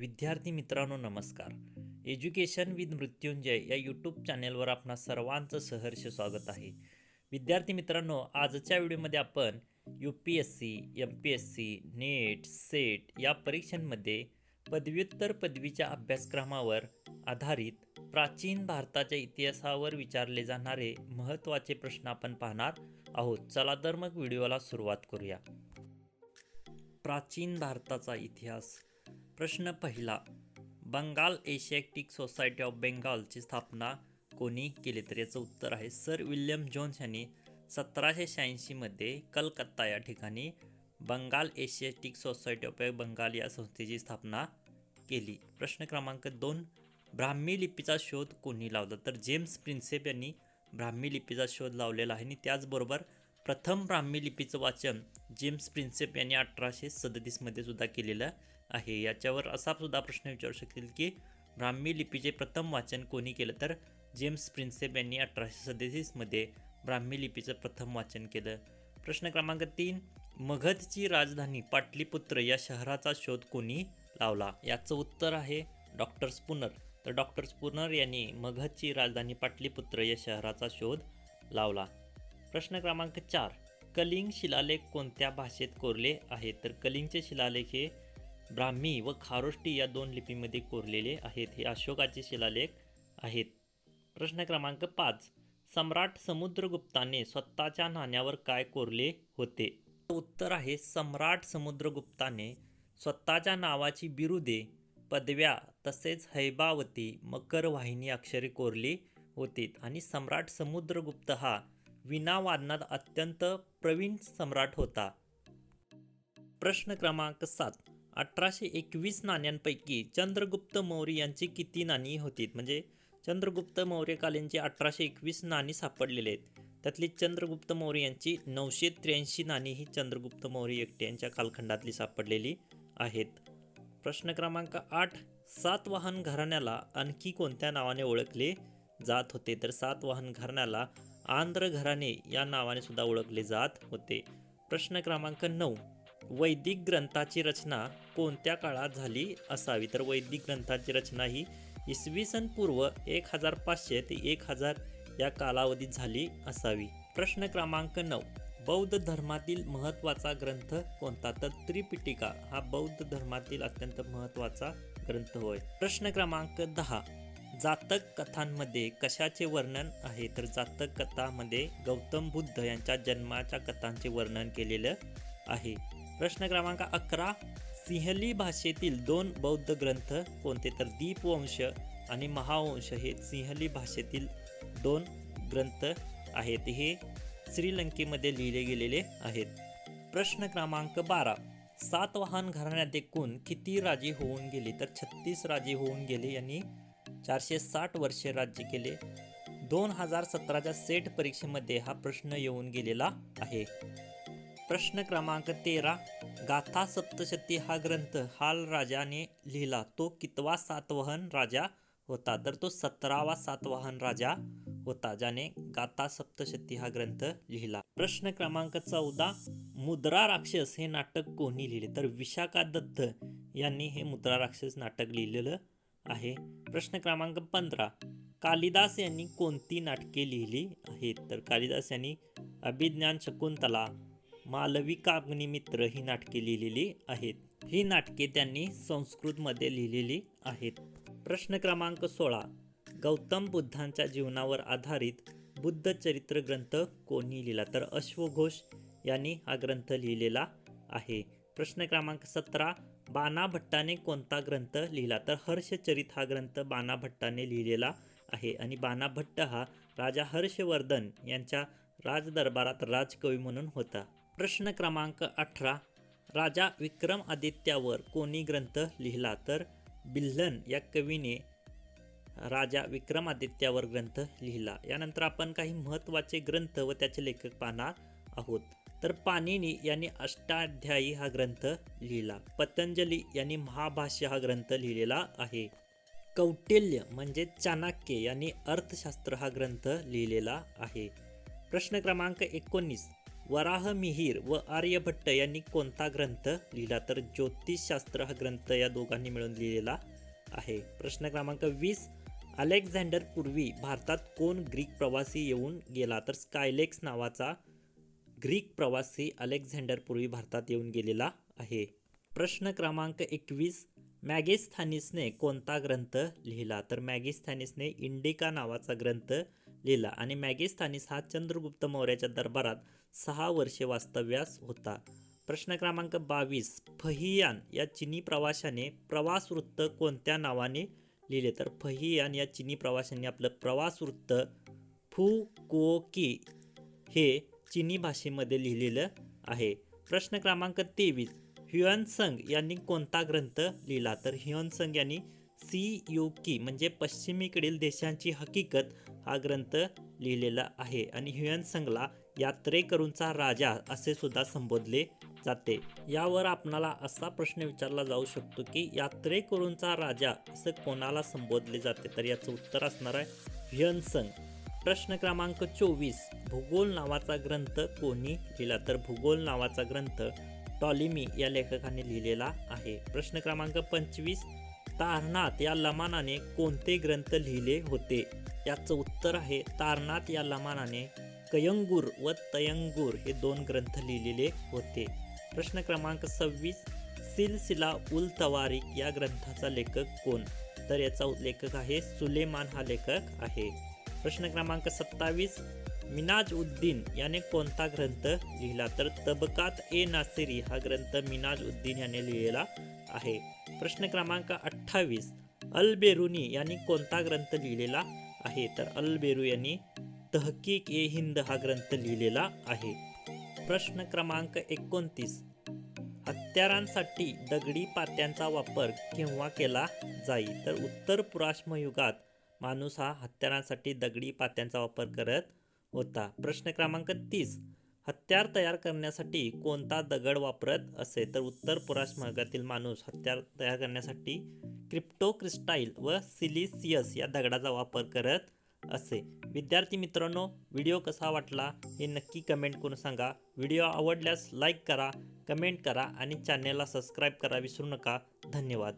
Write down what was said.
विद्यार्थी मित्रांनो नमस्कार. एज्युकेशन विथ मृत्युंजय या यूट्यूब चॅनेलवर आपणा सर्वांचं सहर्ष स्वागत आहे. विद्यार्थी मित्रांनो, आजच्या व्हिडिओमध्ये आपण UPSC, MPSC, नेट, सेट या परीक्षांमध्ये पदव्युत्तर पदवीच्या अभ्यासक्रमावर आधारित प्राचीन भारताच्या इतिहासावर विचारले जाणारे महत्त्वाचे प्रश्न आपण पाहणार आहोत. चला तर मग व्हिडिओला सुरुवात करूया. प्राचीन भारताचा इतिहास. प्रश्न पहिला, बंगाल एशियाटिक सोसायटी ऑफ बेंगॉलची स्थापना कोणी केली? तर याचं उत्तर आहे सर विल्यम जोन्स यांनी 1786 मध्ये कलकत्ता या ठिकाणी Bengal Asiatic Society of Bengal या संस्थेची स्थापना केली. प्रश्न क्रमांक 2, ब्राह्मी लिपीचा शोध कोणी लावला? तर जेम्स प्रिन्सेप यांनी ब्राह्मी लिपीचा शोध लावलेला आहे आणि त्याचबरोबर प्रथम ब्राह्मी लिपीचं वाचन जेम्स प्रिन्सेप यांनी 1837 मध्ये सुद्धा केलेलं आहे. याच्यावर असा सुद्धा प्रश्न विचारू शकतील की ब्राह्मी लिपीचे प्रथम वाचन कोणी केलं? तर जेम्स प्रिन्सेप यांनी 1837 मध्ये ब्राह्मी लिपीचं प्रथम वाचन केलं. प्रश्न क्रमांक 3, मगधची राजधानी पाटलीपुत्र या शहराचा शोध कोणी लावला? याचं उत्तर आहे डॉक्टर स्पूनर. तर डॉक्टर स्पूनर यांनी मगधची राजधानी पाटलीपुत्र या शहराचा शोध लावला. प्रश्न क्रमांक 4, कलिंग शिलालेख कोणत्या भाषेत कोरले आहेत? तर कलिंगचे शिलालेख हे ब्राह्मी व खारोष्टी या 2 लिपीमध्ये कोरलेले आहेत. हे अशोकाचे शिलालेख आहेत. प्रश्न क्रमांक 5, सम्राट समुद्रगुप्ताने स्वतःच्या नाण्यावर काय कोरले होते? उत्तर आहे सम्राट समुद्रगुप्ताने स्वतःच्या नावाची बिरुदे, पदव्या तसेच हैबावती, मकरवाहिनी अक्षरे कोरली होती. आणि सम्राट समुद्रगुप्त हा वीणा वादनात अत्यंत प्रवीण सम्राट होता. प्रश्न क्रमांक 7, 1821 नाण्यांपैकी चंद्रगुप्त मौर्य यांची किती नाणी होती? म्हणजे चंद्रगुप्त मौर्यकालीनची 1821 नाणी सापडलेली आहेत. त्यातली चंद्रगुप्त मौर्य यांची 983 नाणी ही चंद्रगुप्त मौर्य एकटे यांच्या कालखंडातली सापडलेली आहेत. प्रश्न क्रमांक 8, सातवाहन घराण्याला आणखी कोणत्या नावाने ओळखले जात होते? तर सातवाहन घराण्याला आंध्र घराणे या नावाने सुद्धा ओळखले जात होते. प्रश्न क्रमांक 9, वैदिक ग्रंथाची रचना कोणत्या काळात झाली असावी? तर वैदिक ग्रंथाची रचना ही इसवी सन पूर्व 1500 ते 1000 या कालावधीत झाली असावी. प्रश्न क्रमांक 9, बौद्ध धर्मातील महत्त्वाचा ग्रंथ कोणता? तर त्रिपिटिका हा बौद्ध धर्मातील अत्यंत महत्त्वाचा ग्रंथ होय. प्रश्न क्रमांक 10, जातक कथांमध्ये कशाचे वर्णन आहे? तर जातक कथामध्ये गौतम बुद्ध यांच्या जन्माच्या कथांचे वर्णन केलेलं आहे. प्रश्न क्रमांक 11, सिंहली भाषेतील 2 बौद्ध ग्रंथ कोणते? तर दीपवंश आणि महावंश हे सिंहली भाषेतील 2 ग्रंथ आहेत. हे श्रीलंकेमध्ये लिहिले गेलेले आहेत. प्रश्न क्रमांक 12, सातवाहन घराण्यात एकूण किती राजे होऊन गेले? तर 36 राजे होऊन गेले. यांनी 460 वर्षे राज्य केले. 2017च्या सेट परीक्षेमध्ये हा प्रश्न येऊन गेलेला आहे. प्रश्न क्रमांक 13, गाथा सप्तशती हा ग्रंथ हाल राजाने लिहिला तो कितवा सातवाहन राजा होता? तर तो 17वा सातवाहन राजा होता ज्याने गाथा सप्तशती हा ग्रंथ लिहिला. प्रश्न क्रमांक 14, मुद्रा राक्षस हे नाटक कोणी लिहिले? तर विशाखा दत्त यांनी हे मुद्रा राक्षस नाटक लिहिलेलं आहे. प्रश्न क्रमांक 15, कालिदास यांनी कोणती नाटके लिहिली आहेत? तर कालिदास यांनी अभिज्ञान शकुंतला, मालविकाग्निमित्र ही नाटके लिहिलेली आहेत. ही नाटके त्यांनी संस्कृतमध्ये लिहिलेली आहेत. प्रश्न क्रमांक 16, गौतम बुद्धांच्या जीवनावर आधारित बुद्ध चरित्र ग्रंथ कोणी लिहिला? तर अश्वघोष यांनी हा ग्रंथ लिहिलेला आहे. प्रश्न क्रमांक 17, बाणा भट्टाने कोणता ग्रंथ लिहिला? तर हर्षचरित हा ग्रंथ बाणा भट्टाने लिहिलेला आहे. आणि बाणा भट्ट हा राजा हर्षवर्धन यांच्या राजदरबारात राजकवी म्हणून होता. प्रश्न क्रमांक 18, राजा विक्रमादित्यावर कोणी ग्रंथ लिहिला? तर बिल्हण या कवीने राजा विक्रमादित्यावर ग्रंथ लिहिला. यानंतर आपण काही महत्त्वाचे ग्रंथ व त्याचे लेखक पाहणार आहोत. तर पाणिनी यांनी अष्टाध्यायी हा ग्रंथ लिहिला. पतंजली यांनी महाभाष्य हा ग्रंथ लिहिलेला आहे. कौटिल्य म्हणजे चाणक्य यांनी अर्थशास्त्र हा ग्रंथ लिहिलेला आहे. प्रश्न क्रमांक 19, वराह मिहीर व आर्यभट्ट यांनी कोणता ग्रंथ लिहिला? तर ज्योतिषशास्त्र हा ग्रंथ या दोघांनी मिळून लिहिलेला आहे. प्रश्न क्रमांक 20. अलेक्झांडर पूर्वी भारतात कोण ग्रीक प्रवासी येऊन गेला? तर स्कायलेक्स नावाचा ग्रीक प्रवासी अलेक्झांडर पूर्वी भारतात येऊन गेलेला आहे. प्रश्न क्रमांक 21. मॅगेस्थानिसने कोणता ग्रंथ लिहिला? तर मॅगेस्थानिसने इंडिका नावाचा ग्रंथ लिहिला आणि मॅगेस्थानिस हा चंद्रगुप्त मौर्याच्या दरबारात 6 वर्षे वास्तव्यास होता. प्रश्न क्रमांक 22. फहियान या चिनी प्रवाशाने प्रवासवृत्त कोणत्या नावाने लिहिले? तर फहियान या चिनी प्रवाशाने आपलं प्रवासवृत्त फू कुओ की हे चिनी भाषेमध्ये लिहिलेलं आहे. प्रश्न क्रमांक 23. ह्युएनसंग यांनी कोणता ग्रंथ लिहिला? तर ह्युएनसंग यांनी सी यू की म्हणजे पश्चिमेकडील देशांची हकीकत हा ग्रंथ लिहिलेला आहे आणि ह्युएनसंगला यात्रेकरूंचा राजा असे सुद्धा संबोधले जाते. यावर आपणाला असा प्रश्न विचारला जाऊ शकतो की यात्रेकरूंचा राजा असं कोणाला संबोधले जाते? तर याचं उत्तर असणार आहे ह्युएनसंग. प्रश्न क्रमांक 24. भूगोल नावाचा ग्रंथ कोणी लिहिला? तर भूगोल नावाचा ग्रंथ टॉलेमी या लेखकाने लिहिलेला आहे. प्रश्न क्रमांक 25. तारनाथ या लमानाने कोणते ग्रंथ लिहिले होते? याचं उत्तर आहे तारनाथ या लमानाने कयंगूर व तयंगूर हे 2 ग्रंथ लिहिलेले होते. प्रश्न क्रमांक 26. सिलसिला उल तवारिक या ग्रंथाचा लेखक कोण? तर याचा लेखक आहे सुलेमान हा लेखक आहे. प्रश्न क्रमांक 27. मिनाज उद्दीन याने कोणता ग्रंथ लिहिला? तर तबकात ए नासिरी हा ग्रंथ मिनाज उद्दीन याने लिहिलेला आहे. प्रश्न क्रमांक 28. अल बेरुनी यांनी कोणता ग्रंथ लिहिलेला आहे? तर अल बेरू यांनी तहकीक ए हिंद हा ग्रंथ लिहिलेला आहे. प्रश्न क्रमांक 29. हत्यारांसाठी दगडी पात्यांचा वापर केव्हा केला जाई? तर उत्तर पुराश्म युगात माणूस हा हत्यारांसाठी दगडी पात्यांचा वापर करत होता. प्रश्न क्रमांक 30. हत्यार तयार करण्यासाठी कोणता दगड वापरत असे? तर उत्तर पुराश्म युगातील माणूस हत्यार तयार करण्यासाठी क्रिप्टोक्रिस्टाईल व सिलिसियस या दगडाचा वापर करत असे. विद्यार्थी मित्रांनो, व्हिडिओ कसा वाटला हे नक्की कमेंट करून सांगा. व्हिडिओ आवडल्यास लाईक करा, कमेंट करा आणि चॅनलला सबस्क्राईब करा विसरू नका. धन्यवाद.